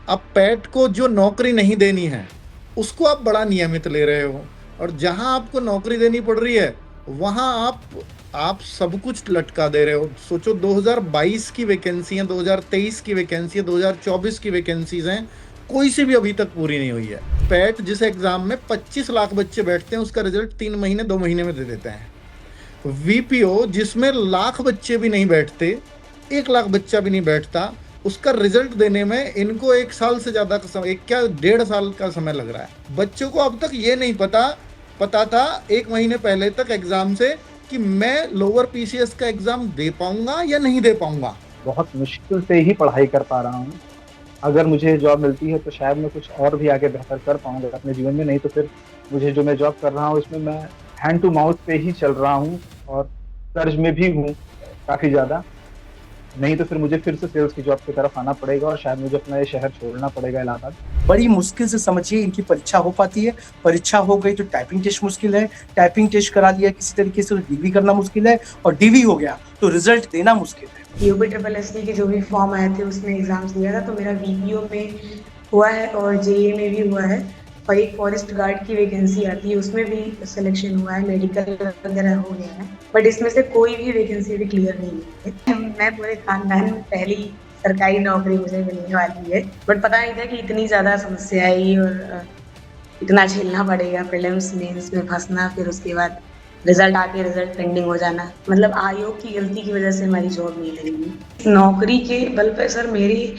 अब पैट को जो नौकरी नहीं देनी है, उसको आप बड़ा नियमित ले रहे हो, और जहाँ आपको नौकरी देनी पड़ रही है, वहाँ आप सब कुछ लटका दे रहे हो। सोचो 2022 की वैकेंसी है, 2023 की वैकेंसी है, 2024 की वैकेंसीज़ हैं, कोई सी भी अभी तक पूरी नहीं हुई है। पैट जिस एग्ज़ाम में 25 लाख बच्चे बैठते हैं, उसका रिज़ल्ट 3 महीने, 2 महीने में दे देते हैं। वीपीओ जिसमें लाख बच्चे भी नहीं बैठते, 1 लाख बच्चा भी नहीं बैठता, उसका रिजल्ट देने में इनको 1 साल से ज़्यादा का समय, 1 क्या 1.5 साल का समय लग रहा है। बच्चों को अब तक ये नहीं पता था 1 महीने पहले तक एग्ज़ाम से कि मैं लोअर पीसीएस का एग्ज़ाम दे पाऊँगा या नहीं दे पाऊँगा। बहुत मुश्किल से ही पढ़ाई कर पा रहा हूँ। अगर मुझे जॉब मिलती है तो शायद मैं कुछ और भी आगे बेहतर कर पाऊँगा अपने जीवन में, नहीं तो फिर मुझे जो मैं जॉब कर रहा हूँ इसमें मैं हैंड टू माउथ पे ही चल रहा हूँ और कर्ज में भी हूँ काफ़ी ज़्यादा। नहीं तो फिर मुझे फिर से सेल्स की जॉब की तरफ आना पड़ेगा और शायद मुझे अपना ये शहर छोड़ना पड़ेगा, इलाहाबाद। बड़ी मुश्किल से समझिए इनकी परीक्षा हो पाती है। परीक्षा हो गई तो टाइपिंग टेस्ट मुश्किल है, टाइपिंग टेस्ट करा लिया किसी तरीके से तो डीवी करना मुश्किल है, और डीवी हो गया तो रिजल्ट देना मुश्किल है। यूपी ट्रिपल एस के जो भी फॉर्म आए थे उसमें एग्जाम्स दिया था, तो मेरा वीपीओ में हुआ है और जेईई में भी हुआ है, और एक फॉरेस्ट गार्ड की वैकेंसी आती है उसमें भी सिलेक्शन हुआ है, मेडिकल वगैरह हो गया है, बट इसमें से कोई भी वैकेंसी अभी क्लियर नहीं हुई है। मैं पूरे खानदान में पहली सरकारी नौकरी मुझे मिलने वाली है, बट पता नहीं था कि इतनी ज़्यादा समस्या आई और इतना झेलना पड़ेगा, प्रीलिम्स मेंस में फंसना, फिर उसके बाद रिजल्ट आके रिजल्ट पेंडिंग हो जाना। मतलब आयोग की गलती की वजह से हमारी जॉब नहीं लगी। नौकरी के बल पे सर मेरे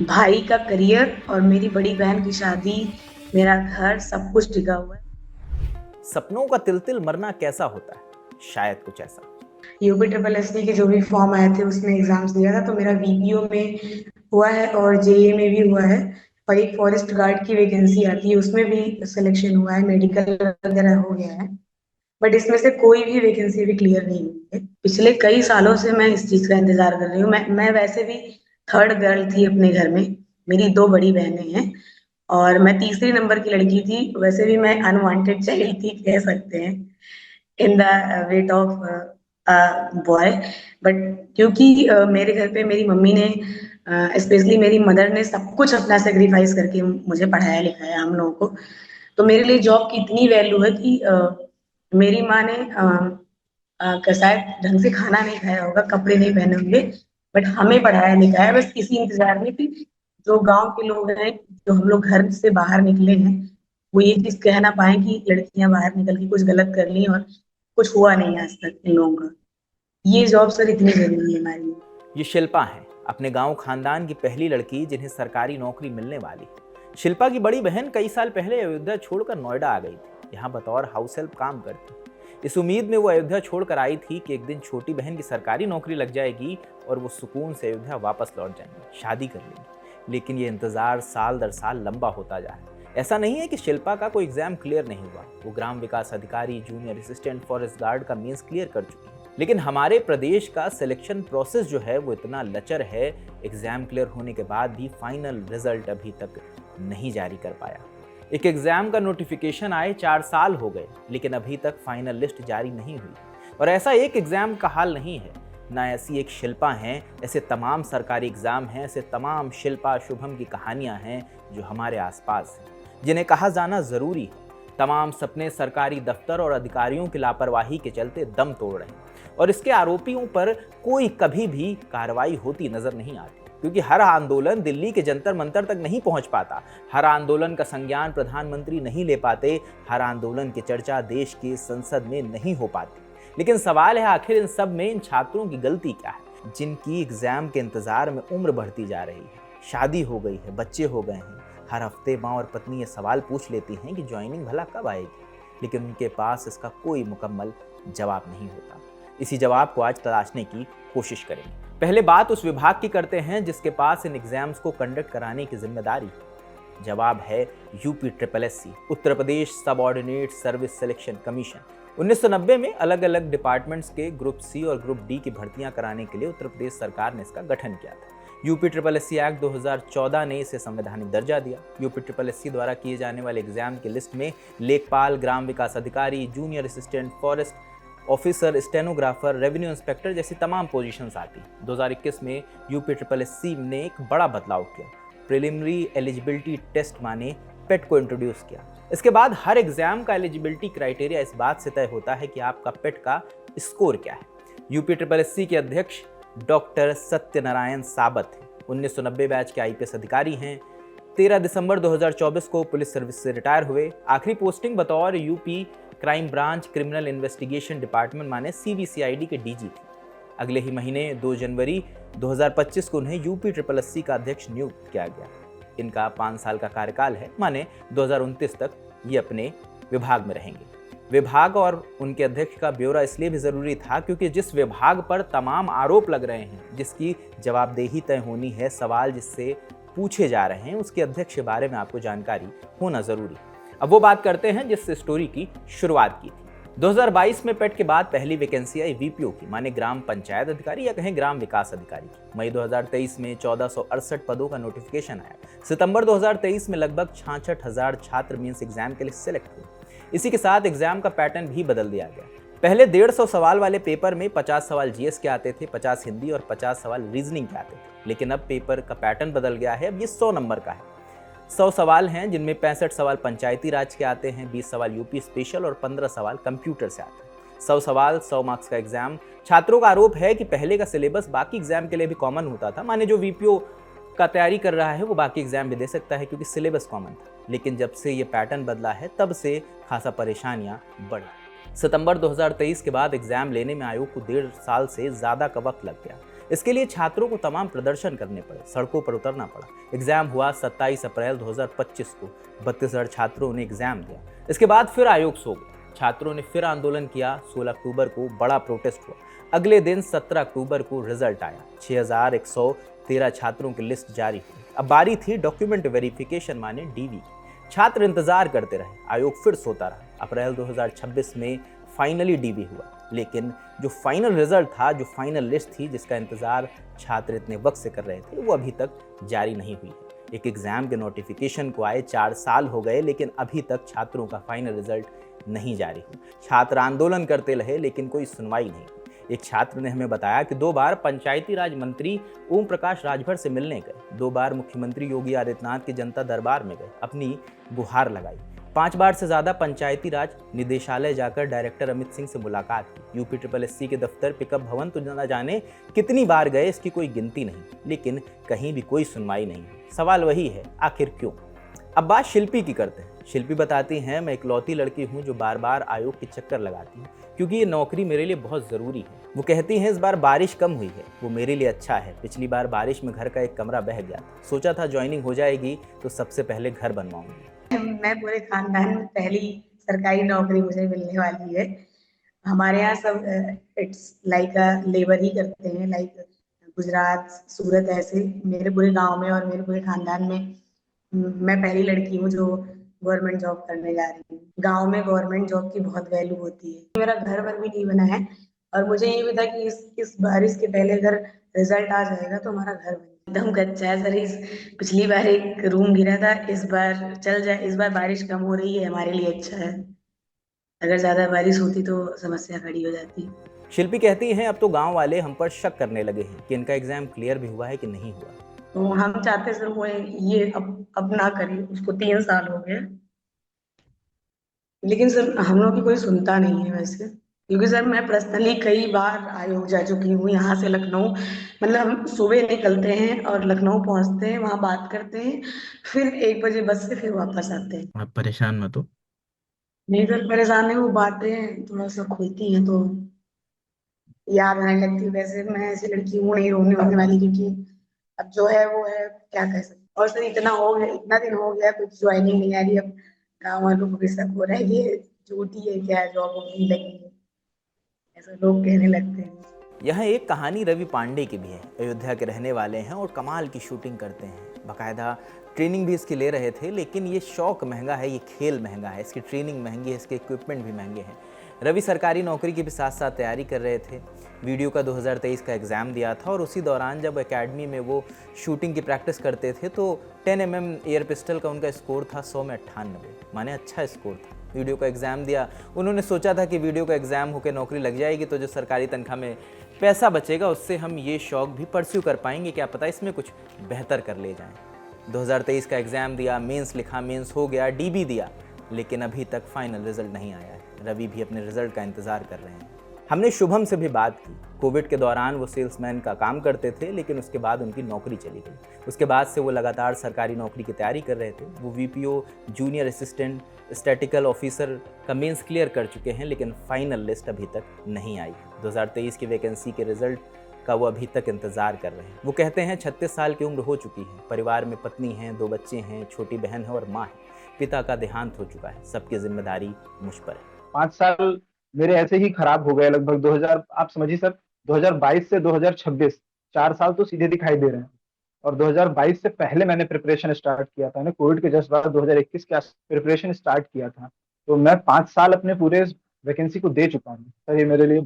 भाई का करियर और मेरी बड़ी बहन की शादी, मेरा घर, सब कुछ टिका हुआ है। सपनों का तिल तिल मरना कैसा होता है? शायद कुछ ऐसा। यूपी ट्रिपल एस के जो भी फॉर्म आए थे उसमें एग्जाम्स दिया था, तो मेरा वीपीओ में हुआ है और जेईई में भी हुआ है, और एक फॉरेस्ट गार्ड की वैकेंसी आती है उसमें भी सिलेक्शन हुआ है, मेडिकल वगैरह हो गया है, बट इसमें से कोई भी वैकेंसी अभी क्लियर नहीं हुई है। पिछले कई सालों से मैं इस चीज का इंतजार कर रही हूँ। मैं वैसे भी थर्ड गर्ल थी अपने घर में, मेरी दो बड़ी बहनें हैं और मैं तीसरी नंबर की लड़की थी। वैसे भी मैं अनवांटेड चाइल्ड थी कह सकते हैं, in the weight of boy, but क्योंकि मेरे घर पे मेरी मम्मी ने, स्पेशली मेरी मदर ने सब कुछ अपना सेक्रीफाइस करके मुझे पढ़ाया लिखाया हम लोगों को, तो मेरे लिए जॉब की इतनी वैल्यू है कि मेरी माँ ने शायद ढंग से खाना नहीं खाया होगा, कपड़े नहीं पहने होंगे, बट हमें पढ़ाया लिखाया, बस इसी इंतजार में कि जो गांव के लोग हैं, जो हम लोग घर से बाहर निकले हैं, वो ये चीज कह ना पाए कि लड़कियां बाहर निकल के कुछ गलत कर ली, और कुछ हुआ नहीं आज तक इन लोगों का। ये जॉब सर इतनी जरूरी है हमारे लिए। ये शिल्पा है, अपने गांव खानदान की पहली लड़की जिन्हें सरकारी नौकरी मिलने वाली है। शिल्पा की बड़ी बहन कई साल पहले अयोध्या छोड़कर नोएडा आ गई थी, यहाँ बतौर हाउस हेल्प काम करती। इस उम्मीद में वो अयोध्या छोड़कर आई थी कि एक दिन छोटी बहन की सरकारी नौकरी लग जाएगी और वो सुकून से अयोध्या वापस लौट जाएंगी, शादी कर लेंगी। लेकिन ये इंतजार साल दर साल लंबा होता जा रहा है। ऐसा नहीं है कि शिल्पा का कोई एग्जाम क्लियर नहीं हुआ, वो ग्राम विकास अधिकारी, जूनियर असिस्टेंट फॉरेस्ट गार्ड का मेंस क्लियर कर चुकी है। लेकिन हमारे प्रदेश का सिलेक्शन प्रोसेस जो है वो इतना लचर है, एग्जाम क्लियर होने के बाद भी फाइनल रिजल्ट अभी तक नहीं जारी कर पाया। एक एग्जाम का नोटिफिकेशन आए 4 साल हो गए, लेकिन अभी तक फाइनल लिस्ट जारी नहीं हुई। और ऐसा एक एग्जाम का हाल नहीं है, ना ऐसी एक शिल्पा हैं, ऐसे तमाम सरकारी एग्जाम हैं, ऐसे तमाम शिल्पा शुभम की कहानियां हैं जो हमारे आसपास हैं, जिन्हें कहा जाना जरूरी है। तमाम सपने सरकारी दफ्तर और अधिकारियों की लापरवाही के चलते दम तोड़ रहे हैं, और इसके आरोपियों पर कोई कभी भी कार्रवाई होती नजर नहीं आती, क्योंकि हर आंदोलन दिल्ली के जंतर मंतर तक नहीं पहुंच पाता, हर आंदोलन का संज्ञान प्रधानमंत्री नहीं ले पाते, हर आंदोलन की चर्चा देश की संसद में नहीं हो पाती। लेकिन सवाल है, आखिर इन सब में इन छात्रों की गलती क्या है, जिनकी एग्जाम के इंतजार में उम्र बढ़ती जा रही है, शादी हो गई है, बच्चे हो गए हैं। हर हफ्ते माँ और पत्नी ये सवाल पूछ लेती हैं कि ज्वाइनिंग भला कब आएगी, लेकिन उनके पास इसका कोई मुकम्मल जवाब नहीं होता। इसी जवाब को आज तलाशने की कोशिश करेंगे। पहले बात उस विभाग की करते हैं जिसके पास इन एग्जाम्स को कंडक्ट कराने की जिम्मेदारी है। जवाब है UP triple SC, Uttar Pradesh subordinate service selection commission. 1990 में अलग अलग डिपार्टमेंट्स के ग्रुप सी और ग्रुप डी की भर्तियां कराने के लिए उत्तर प्रदेश सरकार ने इसका गठन किया था। यूपी ट्रिपल एससी एक्ट 2014 ने इसे संवैधानिक दर्जा दिया। यूपी ट्रिपल एससी द्वारा किए जाने वाले एग्जाम की लिस्ट में लेखपाल, ग्राम विकास अधिकारी, junior assistant forest officer, stenographer, revenue inspector जैसी तमाम पोजीशंस आती। 2021 में यूपी ट्रिपल एससी ने एक बड़ा बदलाव किया। प्रिलिमिनरी एलिजिबिलिटी टेस्ट माने पेट को इंट्रोड्यूस किया। इसके बाद हर एग्जाम का एलिजिबिलिटी क्राइटेरिया इस बात से तय होता है कि आपका पेट का स्कोर क्या है। यूपीएससी के अध्यक्ष डॉक्टर सत्यनारायण साबत हैं, 1990 बैच के आईपीएस अधिकारी हैं। 13 दिसंबर 2024 को पुलिस सर्विस से रिटायर हुए। आखिरी पोस्टिंग बतौर UP crime branch criminal investigation department माने सीबीसीआईडी के डीजी थी। अगले ही महीने 2 जनवरी 2025 को उन्हें यूपीएससी का अध्यक्ष नियुक्त किया गया। इनका 5 साल का कार्यकाल है, माने 2029 तक ये अपने विभाग में रहेंगे। विभाग और उनके अध्यक्ष का ब्यौरा इसलिए भी जरूरी था क्योंकि जिस विभाग पर तमाम आरोप लग रहे हैं, जिसकी जवाबदेही तय होनी है, सवाल जिससे पूछे जा रहे हैं, उसके अध्यक्ष के बारे में आपको जानकारी होना जरूरी है। अब वो बात करते हैं जिस स्टोरी की शुरुआत की थी। 2022 में पेट के बाद पहली वैकेंसी आई वीपीओ की, माने ग्राम पंचायत अधिकारी या कहें ग्राम विकास अधिकारी की। मई 2023 में 1468 पदों का नोटिफिकेशन आया। सितंबर 2023 में लगभग 66,000 छात्र मेंस एग्जाम के लिए सिलेक्ट हुए। इसी के साथ एग्जाम का पैटर्न भी बदल दिया गया। पहले 150 सवाल वाले पेपर में 50 सवाल जीएस के आते थे, 50 हिंदी और 50 सवाल रीजनिंग के आते थे। लेकिन अब पेपर का पैटर्न बदल गया है। अब ये 100 नंबर का है। 100 सवाल हैं जिनमें 65 सवाल पंचायती राज के आते हैं, 20 सवाल यूपी स्पेशल और 15 सवाल कंप्यूटर से आते हैं। 100 सवाल 100 मार्क्स का एग्जाम। छात्रों का आरोप है कि पहले का सिलेबस बाकी एग्जाम के लिए भी कॉमन होता था, माने जो वीपीओ का तैयारी कर रहा है वो बाकी एग्जाम भी दे सकता है क्योंकि सिलेबस कॉमन था। लेकिन जब से ये पैटर्न बदला है तब से खासा परेशानियां बढ़ी। सितंबर 2023 के बाद एग्जाम लेने में आयोग को 1.5 साल से ज्यादा का वक्त लग गया। इसके लिए छात्रों को तमाम प्रदर्शन करने पड़े, सड़कों पर उतरना पड़ा। एग्जाम हुआ 27 अप्रैल 2025 को। 32,000 छात्रों ने एग्जाम दिया। इसके बाद फिर आयोग सो गया। छात्रों ने फिर आंदोलन किया। 16 अक्टूबर को बड़ा प्रोटेस्ट हुआ। अगले दिन 17 अक्टूबर को रिजल्ट आया। 6,113 छात्रों की लिस्ट जारी हुई। अब बारी थी डॉक्यूमेंट वेरिफिकेशन माने डीवी। छात्र इंतजार करते रहे, आयोग फिर सोता रहा। अप्रैल 2026 में फाइनली डीवी हुआ, लेकिन जो फाइनल रिजल्ट था, जो फाइनल लिस्ट थी जिसका इंतजार छात्र इतने वक्त से कर रहे थे, वो अभी तक जारी नहीं हुई है। एक एग्जाम के नोटिफिकेशन को आए 4 साल हो गए, लेकिन अभी तक छात्रों का फाइनल रिजल्ट नहीं जारी हुआ। छात्र आंदोलन करते रहे लेकिन कोई सुनवाई नहीं। एक छात्र ने हमें बताया कि 2 बार पंचायती राज मंत्री ओम प्रकाश राजभर से मिलने गए, 2 बार मुख्यमंत्री योगी आदित्यनाथ के जनता दरबार में गए, अपनी गुहार लगाई। 5 बार से ज्यादा पंचायती राज निदेशालय जाकर डायरेक्टर अमित सिंह से मुलाकात की। यूपीएससी के दफ्तर पिकअप भवन तो न जाने कितनी बार गए, इसकी कोई गिनती नहीं, लेकिन कहीं भी कोई सुनवाई नहीं। सवाल वही है, आखिर क्यों? अब बात शिल्पी की करते हैं। शिल्पी बताती हैं, मैं इकलौती लड़की हूं जो बार बार आयोग के चक्कर लगाती हूँ क्योंकि ये नौकरी मेरे लिए बहुत ज़रूरी है। वो कहती हैं, इस बार बारिश कम हुई है, वो मेरे लिए अच्छा है। पिछली बार बारिश में घर का एक कमरा बह गया था। सोचा था ज्वाइनिंग हो जाएगी तो सबसे पहले घर बनवाऊंगी। मैं पूरे खानदान में पहली सरकारी नौकरी मुझे मिलने वाली है। हमारे यहाँ सब इट्स लाइक लेबर ही करते हैं, लाइक गुजरात, सूरत, ऐसे। मेरे पूरे गांव में और मेरे पूरे खानदान में मैं पहली लड़की हूँ जो गवर्नमेंट जॉब करने जा रही हूँ। गांव में गवर्नमेंट जॉब की बहुत वैल्यू होती है। मेरा घर वर भी नहीं बना है और मुझे ये भी था कि इस बारिश के पहले अगर रिजल्ट आ जाएगा तो हमारा घर बन एकदम कच्चा है सर। इस पिछली बार एक रूम गिरा था, इस बार चल जाए। इस बार बारिश कम हो रही है, हमारे लिए अच्छा है। अगर ज्यादा बारिश होती तो समस्या खड़ी हो जाती। शिल्पी कहती हैं, अब तो गांव वाले हम पर शक करने लगे हैं कि इनका एग्जाम क्लियर भी हुआ है कि नहीं हुआ। तो हम चाहते सर वो ये अब ना करें। उसको 3 साल हो गए, लेकिन सर हम लोग की कोई सुनता नहीं है वैसे। क्योंकि सर मैं पर्सनली कई बार आयोग जा चुकी हूँ, यहाँ से लखनऊ। मतलब हम सुबह निकलते हैं और लखनऊ पहुँचते हैं, वहाँ बात करते हैं, फिर 1 बजे बस से फिर वापस आते हैं। आप परेशान मत हो। नहीं सर परेशान है, वो बातें थोड़ा सा खुलती हैं तो याद आने लगती है। वैसे मैं ऐसी लड़की हूँ नहीं रोने होने वाली, क्योंकि अब जो है वो है, क्या कह सकते। और सर इतना हो गया, इतना दिन हो गया, कुछ ज्वाइनिंग नहीं आ रही। अब गाँव वालों को भी शक हो रहा है ये झूठी है, क्या जॉब नहीं लगी है, ऐसा लोग कहने लगते हैं। यहाँ एक कहानी रवि पांडे की भी है। अयोध्या के रहने वाले हैं और कमाल की शूटिंग करते हैं। बाकायदा ट्रेनिंग भी इसकी ले रहे थे, लेकिन ये शौक महंगा है, ये खेल महंगा है, इसकी ट्रेनिंग महंगी है, इसके इक्विपमेंट भी महंगे हैं। रवि सरकारी नौकरी की भी साथ साथ तैयारी कर रहे थे। वीडियो का 2023 का एग्ज़ाम दिया था और उसी दौरान जब एकेडमी में वो शूटिंग की प्रैक्टिस करते थे तो 10 mm एयर पिस्टल का उनका स्कोर था 100 में 98, माने अच्छा स्कोर था। वीडियो का एग्ज़ाम दिया। उन्होंने सोचा था कि वीडियो का एग्ज़ाम होकर नौकरी लग जाएगी तो जो सरकारी तनख्वाह में पैसा बचेगा उससे हम ये शौक भी परस्यू कर पाएंगे, क्या पता इसमें कुछ बेहतर कर ले जाएं। 2023 का एग्ज़ाम दिया, मेंस लिखा, मेंस हो गया, डीबी दिया, लेकिन अभी तक फाइनल रिजल्ट नहीं आया है। रवि भी अपने रिजल्ट का इंतज़ार कर रहे हैं। हमने शुभम से भी बात की। कोविड के दौरान वो सेल्समैन का काम करते थे, लेकिन उसके बाद उनकी नौकरी चली गई। उसके बाद से वो लगातार सरकारी नौकरी की तैयारी कर रहे थे। वो VPO, junior assistant, statistical officer का मेंस क्लियर कर चुके हैं, लेकिन फाइनल लिस्ट अभी तक नहीं आई। 2023 की वैकेंसी के रिजल्ट का वो अभी तक इंतज़ार कर रहे हैं। वो कहते हैं 36 साल की उम्र हो चुकी है, परिवार में पत्नी हैं, 2 बच्चे हैं, छोटी बहन है और माँ है। पिता का देहांत हो चुका है, सबकी जिम्मेदारी मुझ पर है। 5 साल मेरे ऐसे ही खराब हो गए लगभग 2000, आप समझिए सर, 2022 से 2026, 4 साल तो सीधे दिखाई दे रहे हैं। और 2022 से पहले मैंने प्रिपरेशन स्टार्ट किया था ना, कोविड के जस्ट बाद 2021 के प्रिपरेशन स्टार्ट किया था। तो मैं 5 साल अपने पूरे वैकेंसी को दे चुका हूँ सर। ये मेरे लिए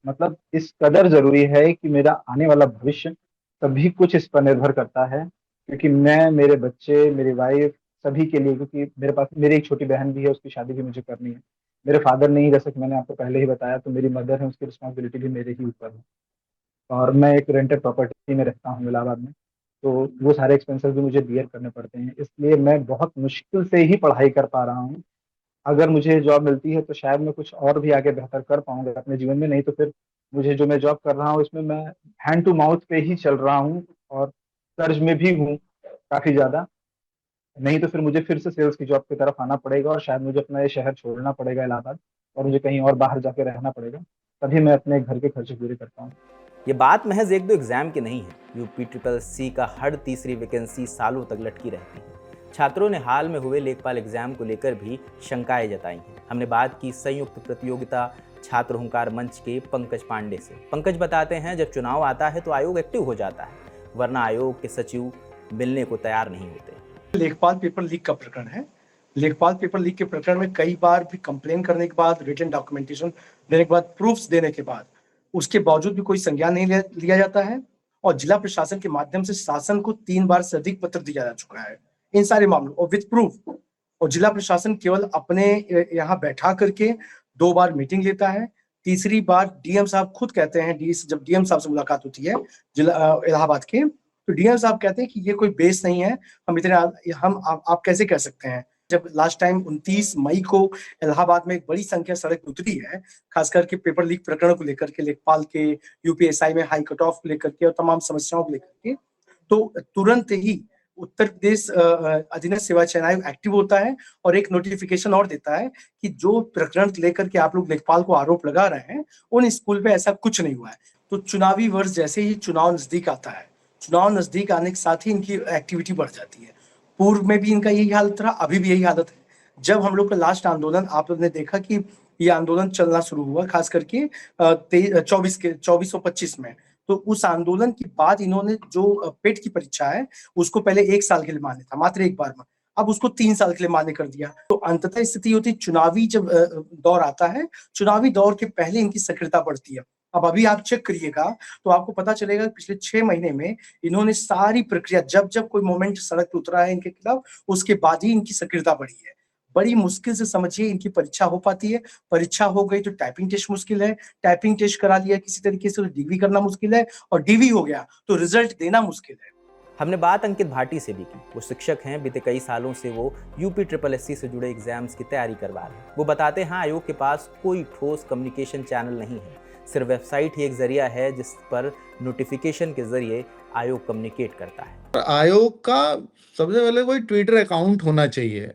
मतलब इस कदर जरूरी है कि मेरा आने वाला भविष्य सभी कुछ इस पर निर्भर करता है, क्योंकि मैं, मेरे बच्चे, मेरी वाइफ, सभी के लिए, क्योंकि मेरे पास मेरी एक छोटी बहन भी है, उसकी शादी भी मुझे करनी है। मेरे फादर नहीं, जैसे कि मैंने आपको पहले ही बताया, तो मेरी मदर है, उसकी रिस्पॉन्सिबिलिटी भी मेरे ही ऊपर है। और मैं एक रेंटेड प्रॉपर्टी में रहता हूँ इलाहाबाद में, तो वो सारे एक्सपेंसेस भी मुझे बियर करने पड़ते हैं। इसलिए मैं बहुत मुश्किल से ही पढ़ाई कर पा रहा हूँ। अगर मुझे जॉब मिलती है तो शायद मैं कुछ और भी आगे बेहतर कर पाऊंगा अपने जीवन में, नहीं तो फिर मुझे, जो मैं जॉब कर रहा हूँ इसमें मैं हैंड टू माउथ पे ही चल रहा हूँ, और कर्ज में भी हूँ काफी ज्यादा। नहीं तो फिर मुझे फिर से सेल्स की जॉब की तरफ आना पड़ेगा, और शायद मुझे अपना ये शहर छोड़ना पड़ेगा इलाहाबाद, और मुझे कहीं और बाहर जाके रहना पड़ेगा, तभी मैं अपने घर के खर्चे पूरे कर पाऊँ। ये बात महज 1-2 एग्जाम की नहीं है। यूपी का हर तीसरी वैकेंसी सालों तक लटकी रहती है। छात्रों ने हाल में हुए लेखपाल एग्जाम को लेकर भी शंकाएं जताई हैं। हमने बात की संयुक्त प्रतियोगिता छात्र हुंकार मंच के पंकज पांडे से। पंकज बताते हैं, जब चुनाव आता है तो आयोग एक्टिव हो जाता है, वरना आयोग के सचिव मिलने को तैयार नहीं होते। लेखपाल पेपर लीक का प्रकरण है। लेखपाल पेपर लीक के प्रकरण में कई बार भी कंप्लेन करने के बाद, रिटन डॉक्यूमेंटेशन देने के बाद, प्रूफ्स देने के बाद, उसके बावजूद भी कोई संज्ञान नहीं लिया जाता है। और जिला प्रशासन के माध्यम से शासन को 3 बार से अधिक पत्र दिया जा चुका है इन सारे मामलों और विद प्रूफ। और जिला प्रशासन केवल अपने यहाँ बैठा करके 2 बार मीटिंग लेता है। तीसरी बार डीएम साहब खुद कहते हैं, जब डीएम साहब से मुलाकात होती है जिला इलाहाबाद के, तो डीएम साहब कहते हैं कि ये कोई बेस नहीं है, हम इतने आप कैसे कह सकते हैं। जब लास्ट टाइम 29 मई को इलाहाबाद में एक बड़ी संख्या सड़क उतरी है, खास करके पेपर लीक प्रकरण को लेकर के, लेखपाल के, यूपीएसआई में हाई कट ऑफ को लेकर के और तमाम समस्याओं को लेकर के, तो तुरंत ही उत्तर प्रदेश अधीनस्थ सेवा चयन आयोग एक्टिव होता है और एक नोटिफिकेशन और देता है कि जो प्रकरण लेकर के आप लोग लेखपाल को आरोप लगा रहे हैं, उन स्कूल पे ऐसा कुछ नहीं हुआ है। तो चुनावी वर्ष जैसे ही चुनाव नजदीक आता है, चुनाव नजदीक आने के साथ ही इनकी एक्टिविटी बढ़ जाती है। पूर्व में भी इनका यही हालत रहा, अभी भी यही हालत है। जब हम लोग का लास्ट आंदोलन, आप लोग ने देखा कि ये आंदोलन चलना शुरू हुआ, खास करके 24 और 25 में, तो उस आंदोलन के बाद इन्होंने जो पेट की परीक्षा है उसको पहले 1 साल के लिए मान्य था, मात्र एक बार में, अब उसको 3 साल के लिए मान्य कर दिया। तो अंततः स्थिति होती, चुनावी जब दौर आता है, चुनावी दौर के पहले इनकी सक्रियता बढ़ती है। अब अभी आप चेक करिएगा तो आपको पता चलेगा पिछले 6 महीने में इन्होंने सारी प्रक्रिया, जब जब कोई मोमेंट सड़क पे उतरा है इनके खिलाफ, उसके बाद ही इनकी सक्रियता बढ़ी है। बड़ी मुश्किल से समझिए इनकी परीक्षा हो पाती है। परीक्षा हो गई तो टाइपिंग टेस्ट मुश्किल है, टाइपिंग टेस्ट करा लिया किसी तरीके से तो डिग्री करना मुश्किल है, और डिग्री हो गया तो रिजल्ट देना मुश्किल है। हमने बात अंकित भाटी से भी की। वो शिक्षक हैं, बीते कई सालों से वो यूपी से जुड़े एग्जाम्स की तैयारी करवा रहे हैं। वो बताते हैं, आयोग के पास कोई ठोस कम्युनिकेशन चैनल नहीं है, सिर्फ वेबसाइट ही एक जरिया है जिस पर नोटिफिकेशन के जरिए आयोग कम्युनिकेट करता है। आयोग का सबसे पहले कोई ट्विटर अकाउंट होना चाहिए,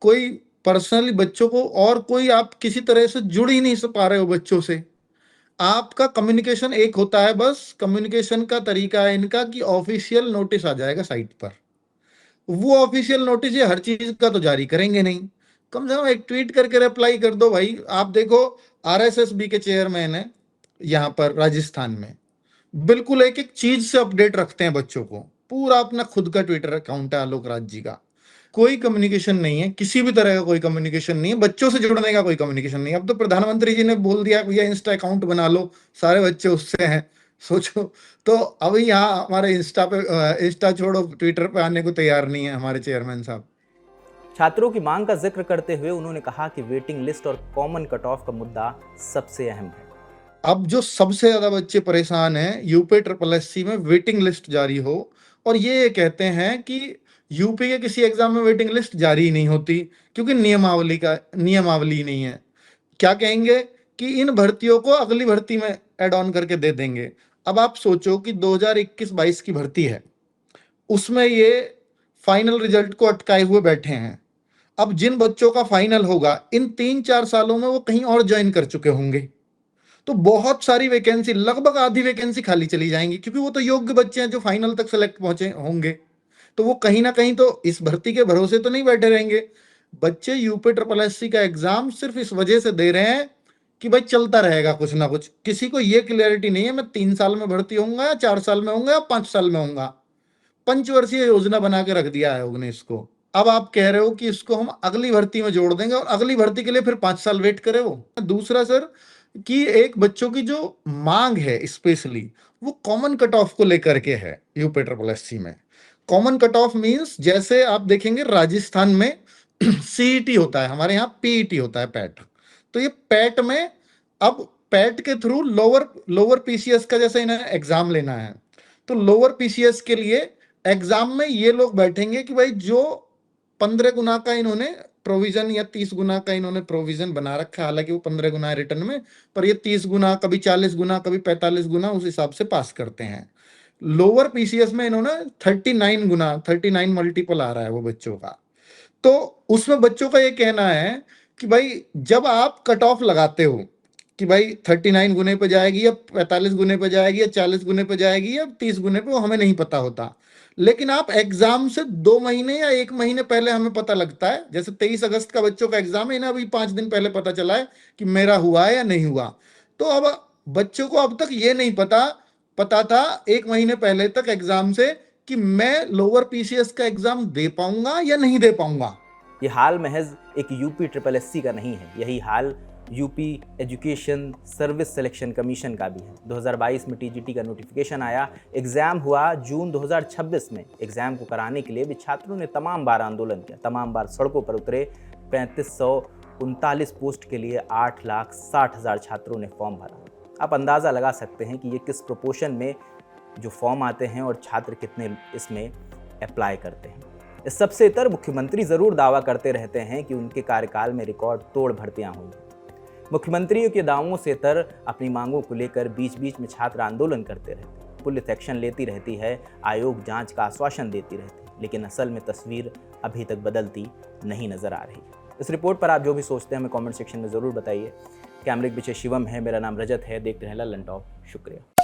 कोई पर्सनली बच्चों को, और कोई आप किसी तरह से जुड़ ही नहीं पा रहे हो बच्चों से। आपका कम्युनिकेशन एक होता है, बस कम्युनिकेशन का तरीका है इनका कि ऑफिशियल नोटिस आ जाएगा साइट पर। वो ऑफिशियल नोटिस ये हर चीज का तो जारी करेंगे नहीं, कम से कम एक ट्वीट करके रिप्लाई कर दो भाई। आप देखो आरएसएसबी के चेयरमैन है यहाँ पर राजस्थान में, बिल्कुल एक एक चीज से अपडेट रखते हैं बच्चों को, पूरा अपना खुद का ट्विटर अकाउंट है आलोक राज जी का। कोई कम्युनिकेशन नहीं है, किसी भी तरह का कोई कम्युनिकेशन नहीं है, बच्चों से जुड़ने का कोई कम्युनिकेशन नहीं है। अब तो प्रधानमंत्री जी ने बोल दिया भैया इंस्टा अकाउंट बना लो, सारे बच्चे उससे हैं, सोचो। तो अब यहाँ हमारे इंस्टा छोड़ो, ट्विटर पे आने को तैयार नहीं है हमारे चेयरमैन साहब। छात्रों की मांग का जिक्र करते हुए उन्होंने कहा कि वेटिंग लिस्ट और कॉमन कट ऑफ का मुद्दा सबसे अहम है। अब जो सबसे ज्यादा बच्चे परेशान हैं, यूपी SSC में वेटिंग लिस्ट जारी हो और ये कहते हैं कि यूपी के किसी एग्जाम में वेटिंग लिस्ट जारी ही नहीं होती, क्योंकि नियमावली नहीं है। क्या कहेंगे कि इन भर्तियों को अगली भर्ती में ऐड ऑन करके दे देंगे। अब आप सोचो कि 2021-22 की भर्ती है, उसमें ये फाइनल रिजल्ट को अटकाए हुए बैठे हैं। अब जिन बच्चों का फाइनल होगा, इन 3-4 सालों में वो कहीं और ज्वाइन कर चुके होंगे, तो बहुत सारी वैकेंसी, लगभग आधी वैकेंसी खाली चली जाएंगी, क्योंकि वो तो योग्य बच्चे हैं जो फाइनल तक सेलेक्ट पहुंचे होंगे। तो वो कहीं ना कहीं तो इस भर्ती के भरोसे तो नहीं बैठे रहेंगे। बच्चे यूपी ट्रिपल एससी का एग्जाम सिर्फ इस वजह से दे रहे हैं कि भाई चलता रहेगा कुछ ना कुछ। किसी को ये क्लियरिटी नहीं है मैं 3 साल में भर्ती होऊंगा या 4 साल में होऊंगा या 5 साल में होऊंगा। पंचवर्षीय योजना बना के रख दिया आयोग ने इसको। अब आप कह रहे हो कि इसको हम अगली भर्ती में जोड़ देंगे और अगली भर्ती के लिए फिर 5 साल वेट करे वो। दूसरा सर, कि एक बच्चों की जो मांग है स्पेशली वो कॉमन कट ऑफ को लेकर के है यूपी ट्रिपल एससी में। कॉमन कट ऑफ मीन्स, जैसे आप देखेंगे राजस्थान में सीईटी होता है, हमारे यहाँ पीईटी होता है, पैट। तो ये पैट में, अब पैट के थ्रू लोअर पीसीएस का जैसे इन्हें एग्जाम लेना है, तो लोअर पीसीएस के लिए एग्जाम में ये लोग बैठेंगे कि भाई जो 15 गुना का इन्होंने प्रोविजन या 30 गुना का इन्होंने प्रोविजन बना रखा है, हालांकि वो 15 गुना है रिटर्न में, पर ये 30 गुना, कभी 40 गुना, कभी 45 गुना, उस हिसाब से पास करते हैं। लोअर पीसीएस में इन्होंने 39 गुना, 39 मल्टीपल आ रहा है वो बच्चों का। तो उसमें बच्चों का ये कहना है कि भाई जब आप कट ऑफ लगाते हो कि भाई 39 गुने पे जाएगी या 45 गुने पे जाएगी या 40 गुने पे जाएगी या 30 गुने पे, वो हमें नहीं पता होता। लेकिन आप एग्जाम से 2 महीने या 1 महीने पहले हमें पता लगता है। जैसे 23 अगस्त का बच्चों का एग्जाम है, इन्हें अभी 5 दिन पहले पता चला है कि मेरा हुआ है या नहीं हुआ। तो अब बच्चों को अब तक ये नहीं पता था 1 महीने पहले तक एग्जाम से कि मैं लोअर पीसीएस का एग्जाम दे पाऊंगा या नहीं दे पाऊंगा। ये हाल महज एक यूपी ट्रिपल एससी का नहीं है, यही हाल UP education service selection commission का भी है। 2022 में टीजीटी का नोटिफिकेशन आया, एग्ज़ाम हुआ जून 2026 में। एग्ज़ाम को कराने के लिए भी छात्रों ने तमाम बार आंदोलन किया, तमाम बार सड़कों पर उतरे। 3539 पोस्ट के लिए 8,60,000 छात्रों ने फॉर्म भरा। आप अंदाज़ा लगा सकते हैं कि ये किस प्रोपोर्शन में जो फॉर्म आते हैं और छात्र कितने इसमें अप्लाई करते हैं। इस सबसे इतर मुख्यमंत्री ज़रूर दावा करते रहते हैं कि उनके कार्यकाल में रिकॉर्ड तोड़ भर्तियां हुई। मुख्यमंत्रियों के दावों से इतर अपनी मांगों को लेकर बीच बीच में छात्र आंदोलन करते रहते, पुलिस एक्शन लेती रहती है, आयोग जांच का आश्वासन देती रहती है, लेकिन असल में तस्वीर अभी तक बदलती नहीं नजर आ रही। इस रिपोर्ट पर आप जो भी सोचते हैं हमें कमेंट सेक्शन में ज़रूर बताइए। कैमरे के पीछे शिवम है, मेरा नाम रजत है। देखते रहें ललन टॉप। शुक्रिया।